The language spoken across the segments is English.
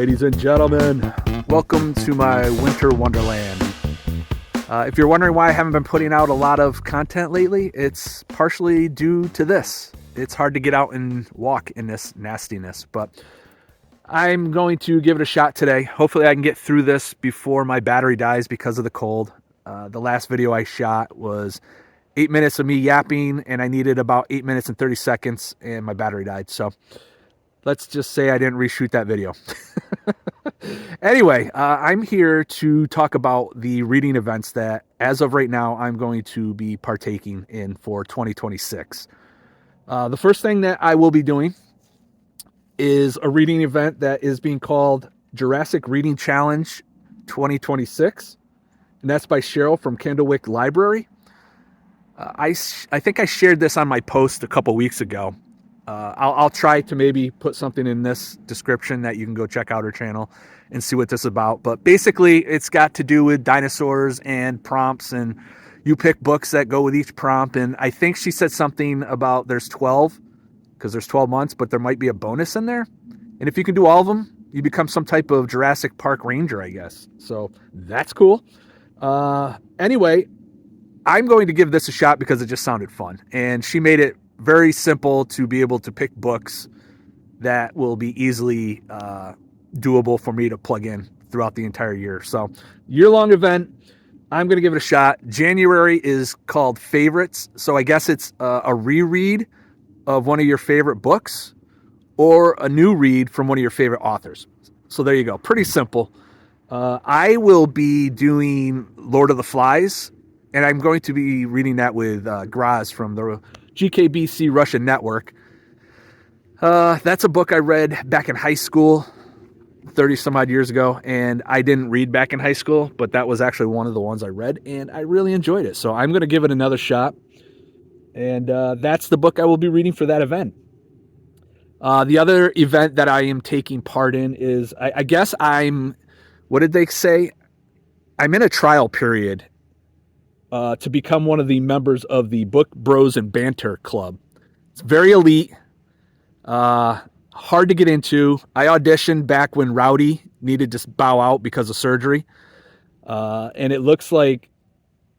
Ladies and gentlemen, welcome to my winter wonderland. If you're wondering why I haven't been putting out a lot of content lately, it's partially due to this. It's hard to get out and walk in this nastiness, but I'm going to give it a shot today. Hopefully I can get through this before my battery dies because of the cold. The last video I shot was 8 minutes of me yapping, and I needed about 8 minutes and 30 seconds, and my battery died. So let's just say I didn't reshoot that video. Anyway, I'm here to talk about the reading events that, as of right now, I'm going to be partaking in for 2026. The first thing that I will be doing is a reading event that is being called Jurassic Reading Challenge 2026, and that's by Cheryl from Candlewick Library. I think I shared this on my post a couple weeks ago. I'll try to maybe put something in this description that you can go check out her channel and see what this is about. But basically, it's got to do with dinosaurs and prompts, and you pick books that go with each prompt. And I think she said something about there's 12, because there's 12 months, but there might be a bonus in there. And if you can do all of them, you become some type of Jurassic Park ranger, I guess. So that's cool. Anyway, I'm going to give this a shot because it just sounded fun. And she made it very simple to be able to pick books that will be easily doable for me to plug in throughout the entire year. So year-long event, I'm going to give it a shot. January is called Favorites. So I guess it's a reread of one of your favorite books or a new read from one of your favorite authors. So there you go. Pretty simple. I will be doing Lord of the Flies, and I'm going to be reading that with Graz from the GKBC Russian Network. That's a book I read back in high school, 30 some odd years ago, and I didn't read back in high school, but that was actually one of the ones I read, and I really enjoyed it. So I'm going to give it another shot, and that's the book I will be reading for that event. The other event that I am taking part in is, I guess what did they say? I'm in a trial period to become one of the members of the Book Bros and Banter Club. It's very elite, hard to get into. I auditioned back when Rowdy needed to bow out because of surgery, and it looks like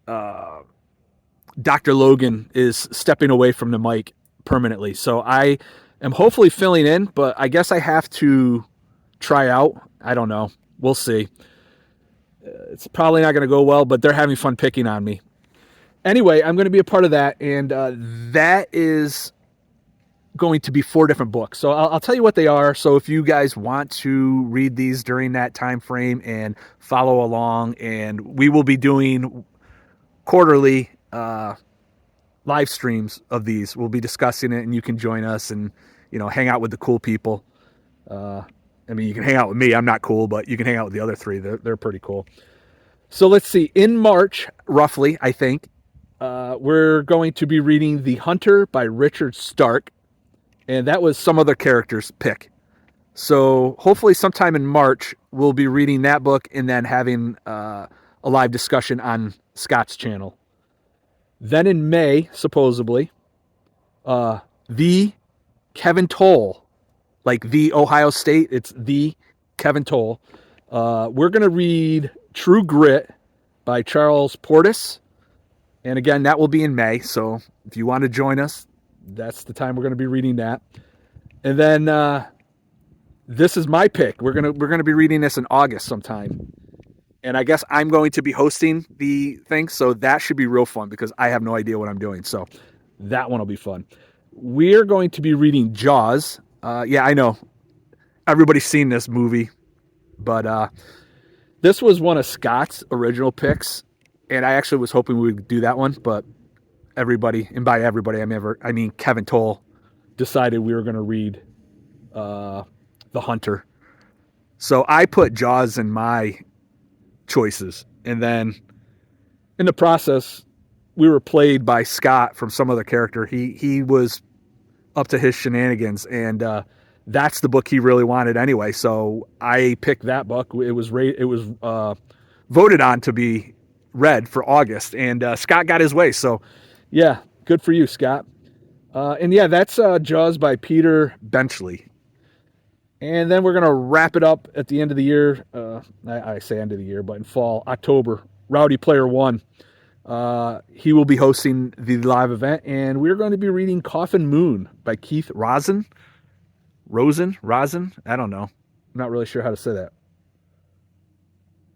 Dr. Logan is stepping away from the mic permanently. So I am hopefully filling in, but I guess I have to try out. I don't know. We'll see. It's probably not going to go well, but they're having fun picking on me. Anyway, I'm going to be a part of that, and that is going to be 4 different books. So I'll tell you what they are. So if you guys want to read these during that time frame and follow along, and we will be doing quarterly live streams of these. We'll be discussing it, and you can join us and, hang out with the cool people. I mean, you can hang out with me. I'm not cool, but you can hang out with the other 3. They're pretty cool. So let's see. In March, roughly, I think, we're going to be reading The Hunter by Richard Stark. And that was some other character's pick. So hopefully sometime in March, we'll be reading that book and then having a live discussion on Scott's channel. Then in May, supposedly, the Kevin Toll, like the Ohio State, it's the Kevin Toll. We're going to read True Grit by Charles Portis. And again, that will be in May. So if you want to join us, that's the time we're going to be reading that. And then this is my pick. We're going to be reading this in August sometime. And I guess I'm going to be hosting the thing. So that should be real fun because I have no idea what I'm doing. So that one will be fun. We're going to be reading Jaws. Yeah, I know. Everybody's seen this movie. But this was one of Scott's original picks. And I actually was hoping we would do that one. But everybody, and by everybody, I mean Kevin Toll, decided we were going to read The Hunter. So I put Jaws in my choices. And then in the process, we were played by Scott from some other character. He was up to his shenanigans, and that's the book he really wanted anyway. So I picked that book. It was voted on to be read for August, and Scott got his way. So yeah, good for you, Scott. And yeah, that's Jaws by Peter Benchley. And then we're going to wrap it up at the end of the year. I say end of the year, but in fall, October, Rowdy Player One. He will be hosting the live event, and we're going to be reading Coffin Moon by Keith Rosen. Rosen? I don't know. I'm not really sure how to say that.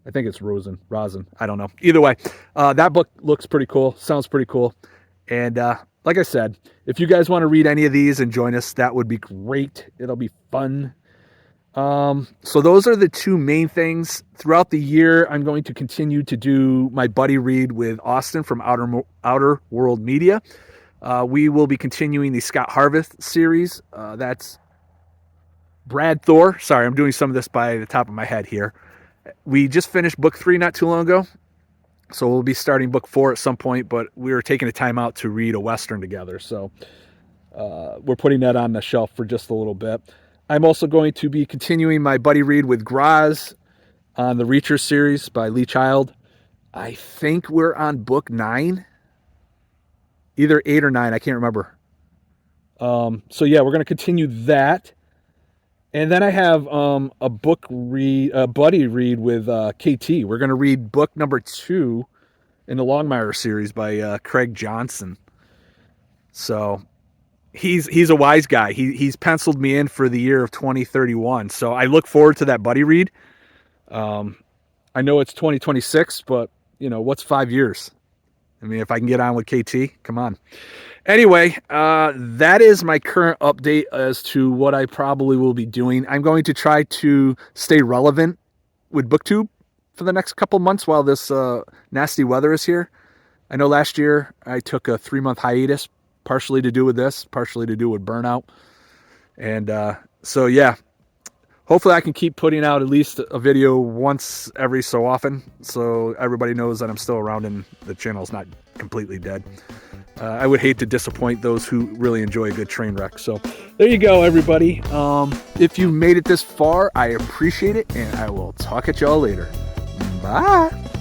I think it's Rosen. I don't know. Either way, that book looks pretty cool. Sounds pretty cool. And like I said, if you guys want to read any of these and join us, that would be great. It'll be fun. So those are the two main things. Throughout the year, I'm going to continue to do my buddy read with Austin from Outer World Media. We will be continuing the Scott Harvest series. That's Brad Thor. Sorry, I'm doing some of this by the top of my head here. We just finished book 3 not too long ago. So we'll be starting book 4 at some point, but we were taking a time out to read a Western together. So we're putting that on the shelf for just a little bit. I'm also going to be continuing my buddy read with Graz on the Reacher series by Lee Child. I think we're on book 9. Either 8 or 9, I can't remember. So yeah, we're going to continue that. And then I have a buddy read with KT. We're going to read book number 2 in the Longmire series by Craig Johnson. So he's a wise guy. He's penciled me in for the year of 2031. So I look forward to that buddy read. I know it's 2026, but what's 5 years? I mean, if I can get on with KT, come on. Anyway, that is my current update as to what I probably will be doing. I'm going to try to stay relevant with BookTube for the next couple months while this nasty weather is here. I know last year I took a 3-month hiatus, partially to do with this, partially to do with burnout. And so, yeah, hopefully I can keep putting out at least a video once every so often so everybody knows that I'm still around and the channel's not completely dead. I would hate to disappoint those who really enjoy a good train wreck. So there you go, everybody. If you made it this far, I appreciate it, and I will talk at y'all later. Bye.